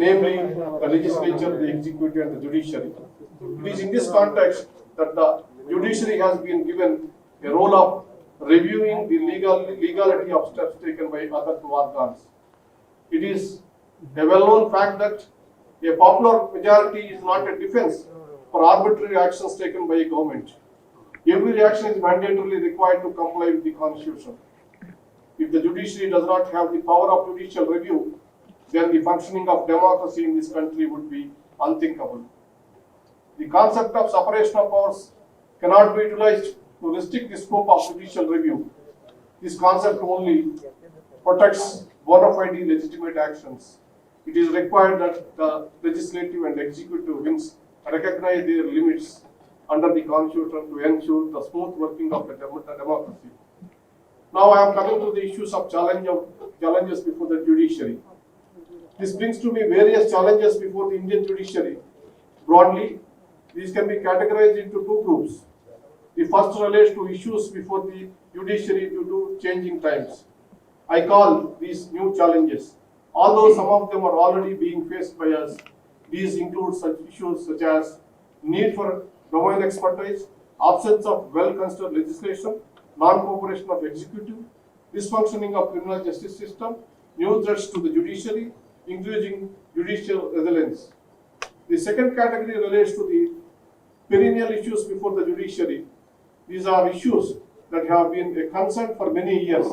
namely the legislature, the executive, and the judiciary. It is in this context that the judiciary has been given a role of reviewing the legality of steps taken by other two organs. It is a well-known fact that a popular majority is not a defense for arbitrary actions taken by a government. Every action is mandatorily required to comply with the Constitution. If the judiciary does not have the power of judicial review, then the functioning of democracy in this country would be unthinkable. The concept of separation of powers cannot be utilized to restrict the scope of judicial review. This concept only protects bona fide legitimate actions. It is required that the legislative and executive wings recognize their limits under the Constitution to ensure the smooth working of the democracy. Now I am coming to the issues of challenges before the judiciary. This brings to me various challenges before the Indian judiciary. Broadly, these can be categorized into two groups. The first relates to issues before the judiciary due to changing times. I call these new challenges. Although some of them are already being faced by us, these include such issues such as need for domain expertise, absence of well-considered legislation, non-cooperation of executive, dysfunctioning of criminal justice system, new threats to the judiciary, increasing judicial resilience. The second category relates to the perennial issues before the judiciary. These are issues that have been a concern for many years.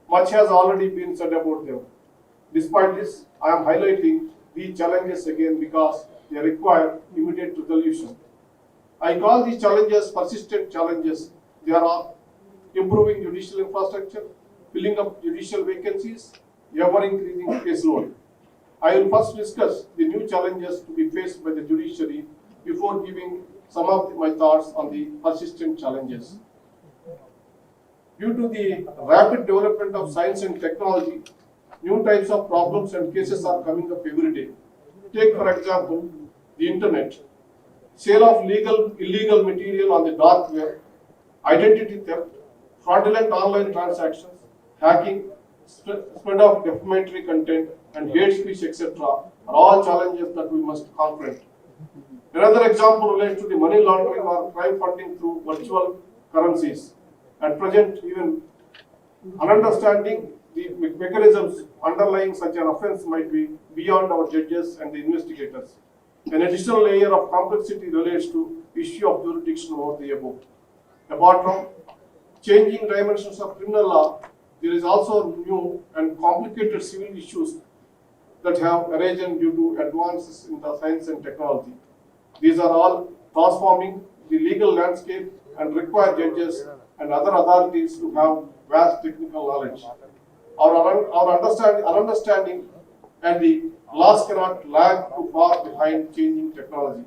Much has already been said about them. Despite this, I am highlighting these challenges again because they require immediate resolution. I call these challenges persistent challenges. They are improving judicial infrastructure, filling up judicial vacancies, ever-increasing caseload. I will first discuss the new challenges to be faced by the judiciary before giving some of my thoughts on the persistent challenges. Due to the rapid development of science and technology, new types of problems and cases are coming up every day. Take, for example, the internet. Sale of illegal material on the dark web, identity theft, fraudulent online transactions, hacking, spread of defamatory content, and hate speech, etc. are all challenges that we must confront. Another example relates to the money laundering or crime funding through virtual currencies. At present, even understanding the mechanisms underlying such an offense might be beyond our judges and the investigators. An additional layer of complexity relates to issue of jurisdiction over the above. Apart from changing dimensions of criminal law, there is also new and complicated civil issues that have arisen due to advances in the science and technology. These are all transforming the legal landscape and require judges and other authorities to have vast technical knowledge. Our understanding and the laws cannot lag too far behind changing technology.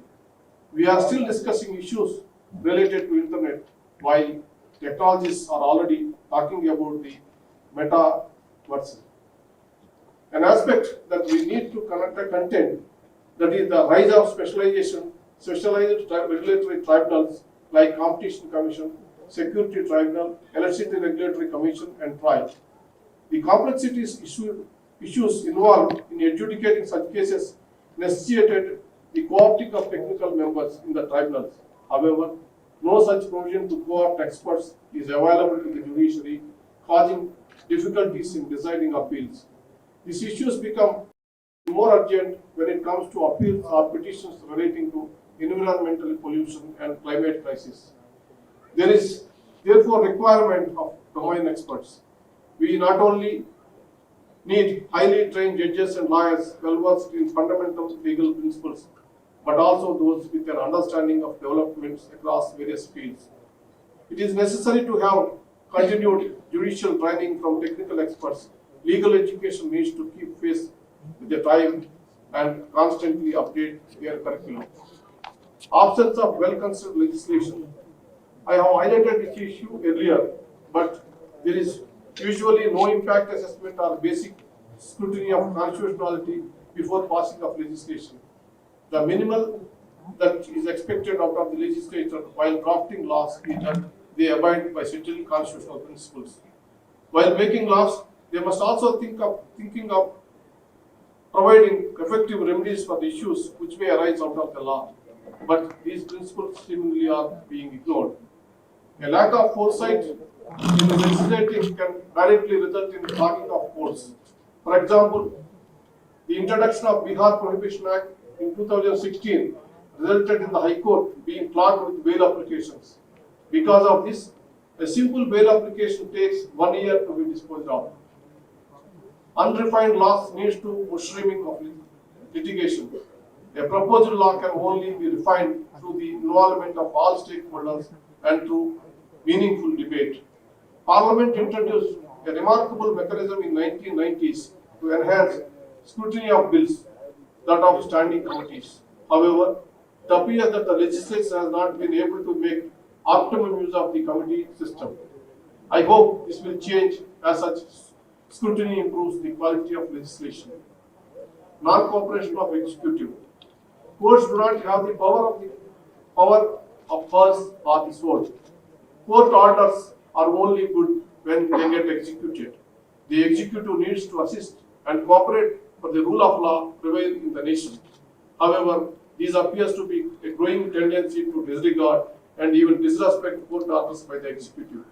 We are still discussing issues related to internet while technologists are already talking about the metaverse. An aspect that we need to contend, that is the rise of specialized regulatory tribunals like Competition Commission, Security Tribunal, Electricity Regulatory Commission, and TRAI. The complexities issues involved in adjudicating such cases necessitated the co-opting of technical members in the tribunals. However, no such provision to co-opt experts is available to the judiciary, causing difficulties in deciding appeals. These issues become more urgent when it comes to appeals or petitions relating to environmental pollution and climate crisis. There is therefore requirement of domain experts. We not only need highly trained judges and lawyers well versed in fundamental legal principles, but also those with an understanding of developments across various fields. It is necessary to have continued judicial training from technical experts. Legal education needs to keep pace with the time and constantly update their curriculum. Absence of well-considered legislation. I have highlighted this issue earlier, but there is usually no impact assessment or basic scrutiny of constitutionality before passing of legislation. The minimal that is expected out of the legislature while drafting laws is that they abide by settled constitutional principles. While making laws, they must also thinking of providing effective remedies for the issues which may arise out of the law. But these principles seemingly are being ignored. A lack of foresight in the legislating can directly result in clogging of courts. For example, the introduction of Bihar Prohibition Act in 2016 resulted in the High Court being clogged with bail applications. Because of this, a simple bail application takes 1 year to be disposed of. Unrefined laws needs to mushrooming of litigation. A proposed law can only be refined through the involvement of all stakeholders and through meaningful debate. Parliament introduced a remarkable mechanism in 1990s to enhance scrutiny of bills, that of standing committees. However, it appears that the legislature has not been able to make optimum use of the committee system. I hope this will change as such scrutiny improves the quality of legislation. Non-cooperation of executive. Courts do not have the power of purse or the sword. Court orders are only good when they get executed. The executive needs to assist and cooperate for the rule of law prevail in the nation. However, this appears to be a growing tendency to disregard and even disrespect court orders by the executive.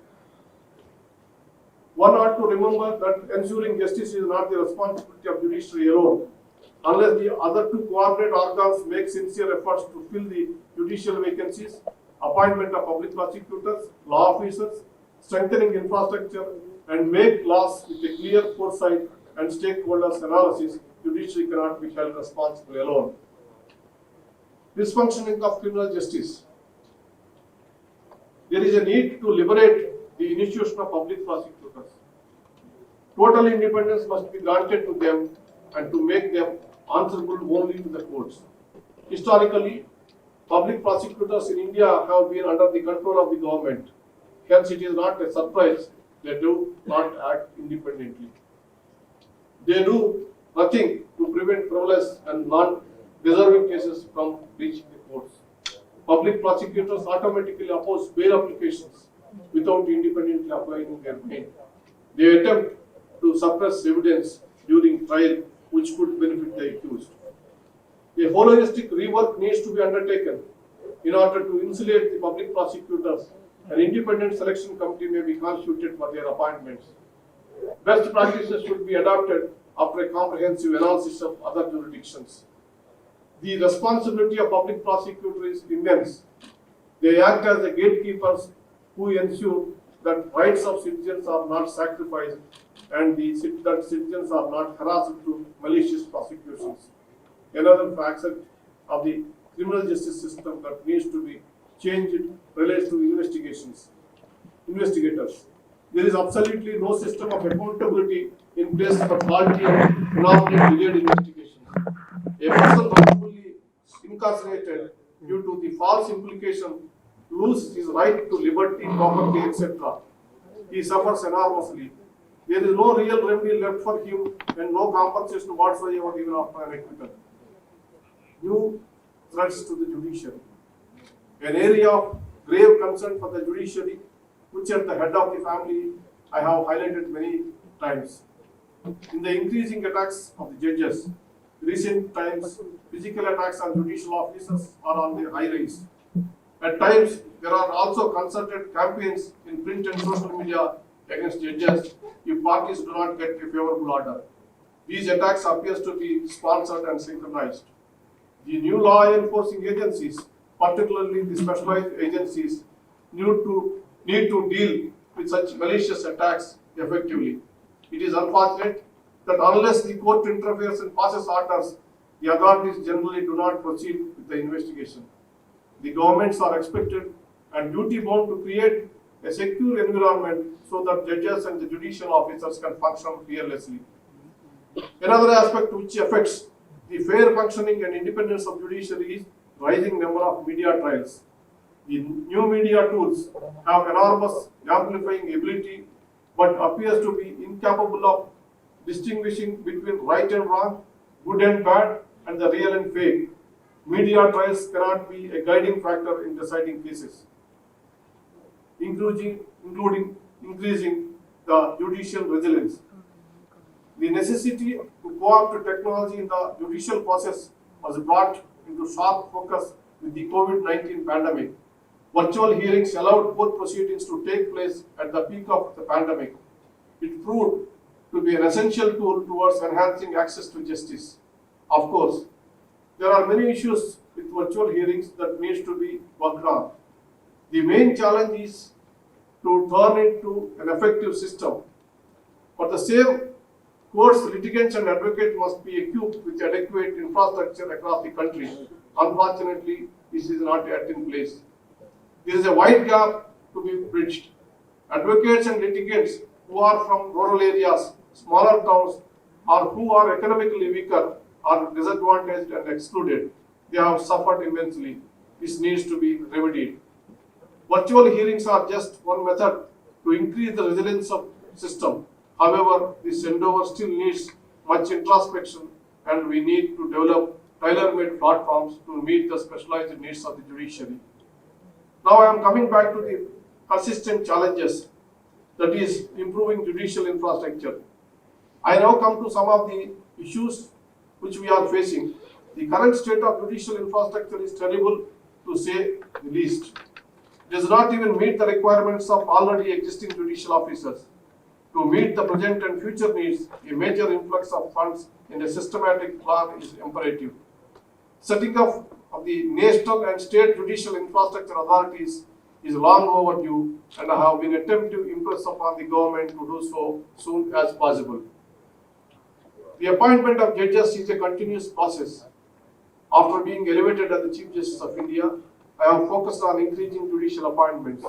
One ought to remember that ensuring justice is not the responsibility of judiciary alone. Unless the other two coordinate organs make sincere efforts to fill the judicial vacancies, appointment of public prosecutors, law officers, strengthening infrastructure, and make laws with a clear foresight and stakeholders analysis, judiciary cannot be held responsible alone. Dysfunctioning of criminal justice. There is a need to liberate the institution of public prosecutors. Total independence must be granted to them and to make them answerable only to the courts. Historically, public prosecutors in India have been under the control of the government. Hence, it is not a surprise they do not act independently. They do nothing to prevent frivolous and non-deserving cases from reaching the courts. Public prosecutors automatically oppose bail applications without independently applying their mind. They attempt to suppress evidence during trial which could benefit the accused. A holistic rework needs to be undertaken in order to insulate the public prosecutors. An independent selection committee may be constituted for their appointments. Best practices should be adopted after a comprehensive analysis of other jurisdictions. The responsibility of public prosecutors is immense. They act as the gatekeepers who ensure that rights of citizens are not sacrificed and that citizens are not harassed through malicious prosecutions. Another facet of the criminal justice system that needs to be changed relates to investigators. There is absolutely no system of accountability in place for faulty and normally delayed investigations. A person wrongfully incarcerated due to the false implication loses his right to liberty, property, etc. He suffers enormously. There is no real remedy left for him and no compensation whatsoever even after an acquittal. New threats to the judiciary. An area of grave concern for the judiciary, which at the head of the family I have highlighted many times. In the increasing attacks of the judges, recent times physical attacks on judicial officers are on the high rise. At times, there are also concerted campaigns in print and social media against judges if parties do not get a favorable order. These attacks appear to be sponsored and synchronized. The new law enforcing agencies, particularly the specialized agencies, need to deal with such malicious attacks effectively. It is unfortunate that unless the court interferes and passes orders, the authorities generally do not proceed with the investigation. The governments are expected and duty-bound to create a secure environment so that judges and the judicial officers can function fearlessly. Another aspect which affects the fair functioning and independence of judiciary is rising number of media trials. The new media tools have enormous amplifying ability but appears to be incapable of distinguishing between right and wrong, good and bad, and the real and fake. Media trials cannot be a guiding factor in deciding cases, including increasing the judicial resilience. The necessity to co-opt technology in the judicial process was brought into sharp focus with the COVID-19 pandemic. Virtual hearings allowed court proceedings to take place at the peak of the pandemic. It proved to be an essential tool towards enhancing access to justice. Of course, there are many issues with virtual hearings that needs to be worked on. The main challenge is to turn it into an effective system. For the same, courts, litigants and advocates must be equipped with adequate infrastructure across the country. Unfortunately, this is not yet in place. There is a wide gap to be bridged. Advocates and litigants who are from rural areas, smaller towns, or who are economically weaker are disadvantaged and excluded. They have suffered immensely. This needs to be remedied. Virtual hearings are just one method to increase the resilience of the system. However, this endeavor still needs much introspection, and we need to develop tailor-made platforms to meet the specialized needs of the judiciary. Now I am coming back to the persistent challenges, that is improving judicial infrastructure. I now come to some of the issues which we are facing. The current state of judicial infrastructure is terrible, to say the least. It does not even meet the requirements of already existing judicial officers. To meet the present and future needs, a major influx of funds in a systematic plan is imperative. Setting up of the national and state judicial infrastructure authorities is long overdue, and I have been attempting to impress upon the government to do so soon as possible. The appointment of judges is a continuous process. After being elevated as the Chief Justice of India, I have focused on increasing judicial appointments.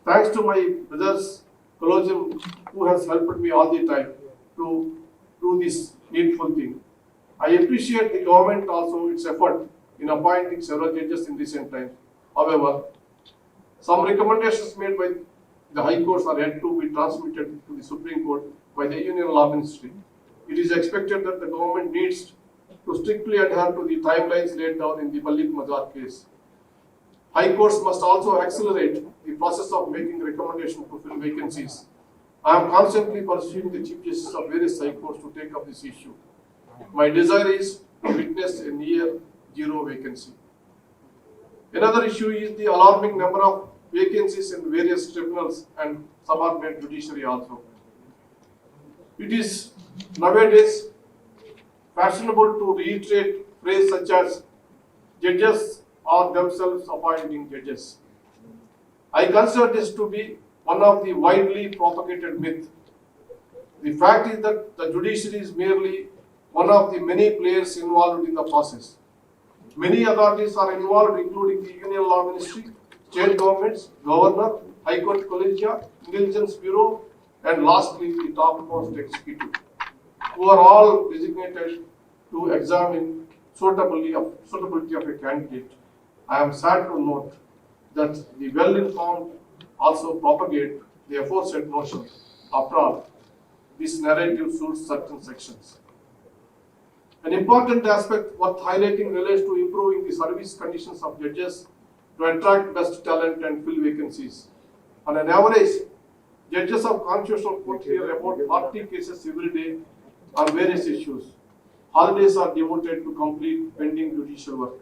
Thanks to my brothers, collegium, who has helped me all the time to do this needful thing. I appreciate the government also its effort in appointing several judges in recent times. However, some recommendations made by the High Courts are yet to be transmitted to the Supreme Court by the Union Law Ministry. It is expected that the government needs to strictly adhere to the timelines laid down in the Malik Mazar case. High Courts must also accelerate the process of making recommendations to fill vacancies. I am constantly pursuing the Chief Justice of various High Courts to take up this issue. My desire is to witness a near zero vacancy. Another issue is the alarming number of vacancies in various tribunals and subordinate judiciary also. It is nowadays fashionable to reiterate phrases such as judges are themselves appointing judges. I consider this to be one of the widely propagated myths. The fact is that the judiciary is merely one of the many players involved in the process. Many authorities are involved, including the Union Law Ministry, state governments, governor, High Court Collegia, Intelligence Bureau, and lastly the topmost executive, who are all designated to examine suitability of a candidate. I am sad to note that the well-informed also propagate the aforesaid notion. After all, this narrative suits certain sections. An important aspect worth highlighting relates to improving the service conditions of judges to attract best talent and fill vacancies. On an average, judges of Constitutional Court hear about 40 cases every day on various issues. Holidays are devoted to complete pending judicial work.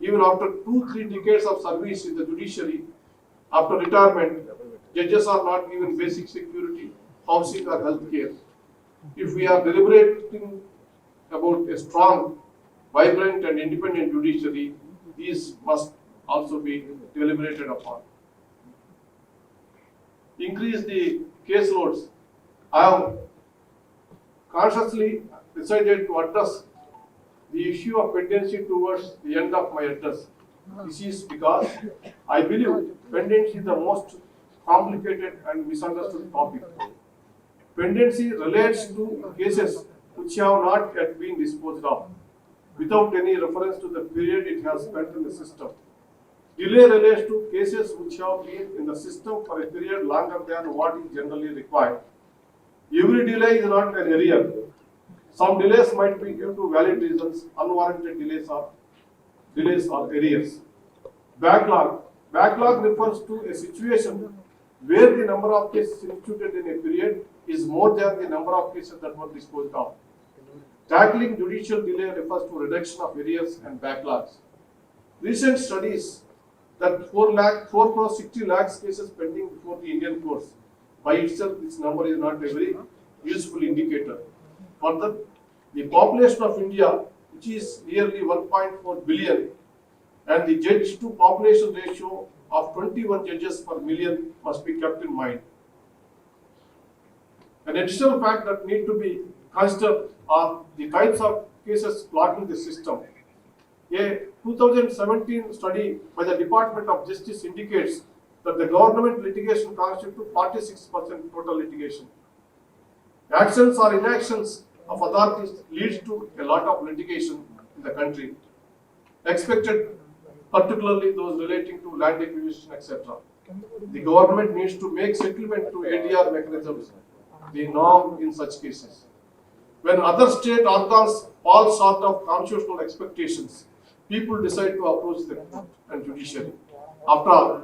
Even after 2-3 decades of service in the judiciary, after retirement, judges are not given basic security, housing or health care. If we are deliberating about a strong, vibrant and independent judiciary, these must also be deliberated upon. Increase the caseloads. I have consciously decided to address the issue of pendency towards the end of my address. This is because I believe pendency is the most complicated and misunderstood topic. Pendency relates to cases which have not yet been disposed of, without any reference to the period it has spent in the system. Delay relates to cases which have been in the system for a period longer than what is generally required. Every delay is not an arrear. Some delays might be due to valid reasons, unwarranted delays or arrears. Backlog refers to a situation where the number of cases instituted in a period is more than the number of cases that were disposed of. Tackling judicial delay refers to reduction of arrears and backlogs. Recent studies that 4 crore 60 lakhs cases pending before the Indian courts. By itself, this number is not a very useful indicator. Further, the population of India, which is nearly 1.4 billion, and the judge to population ratio of 21 judges per million must be kept in mind. An additional fact that need to be considered are the types of cases clogging the system. A 2017 study by the Department of Justice indicates that the government litigation constitutes 46% total litigation. Actions or inactions of authorities leads to a lot of litigation in the country, expected particularly those relating to land acquisition, etc. The government needs to make settlement to ADR mechanisms the norm in such cases. When other state organs fall short of constitutional expectations, people decide to approach the court and judiciary. After all,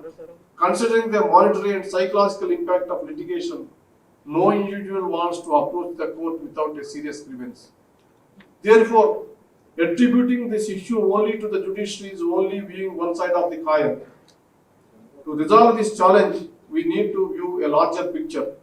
considering the monetary and psychological impact of litigation, no individual wants to approach the court without a serious grievance. Therefore, attributing this issue only to the judiciary is only viewing one side of the coin. To resolve this challenge, we need to view a larger picture.